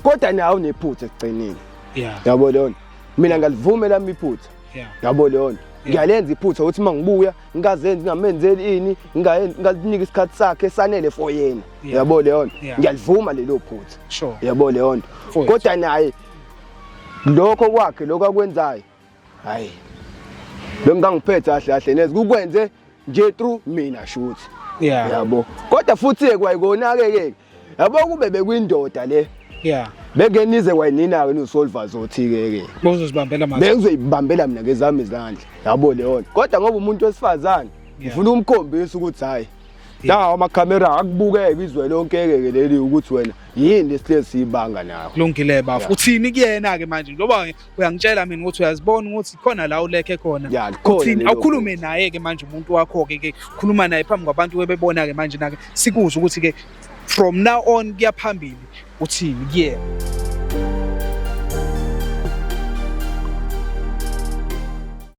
kodwa nawe unephutha ekugcineni. Yabo leyo. Mina ngalivumela lami iphutha. Yabo leyo. Ngiyalenza iphutha ukuthi mangibuya ngingazenzi ngamenzeli ini ngazinika isikhathi sakhe sanele for yena. Yabo leyo. Ngiyalivuma lelo phutha. Yabo leyo. Kodwa naye lokho kwakhe lokho akwenzayo. Hayi. Bengangiphethe kahle neze kukwenze nje through mina shoot. Yabo. Kodwa futhi kwayikona-ke yabo kube bekwindoda le. Bengenize wayinina-ke noSolva Zothi-ke. Bozozibambela manje. Bengizoyibambela mina ngezami izandla. Yabo leyo. Kodwa ngoba umuntu wesifazane ngifuna umkhombisa ukuthi hayi. La amakhamera akubukeke izwe lonke-ke leli ukuthi wena yini lesihlezi siyibanga nawe. Kulungile bafu. Uthini kuyena-ke manje ngoba uyangitshela mina ukuthi uyazibona ukuthi khona la ulekhe khona. Uthini awukhulume naye-ke manje umuntu wakho-ke khuluma naye phambi kwabantu bebona-ke manje nake sikuzwe ukuthi-ke from now on kuyaphambili uthini kuyena.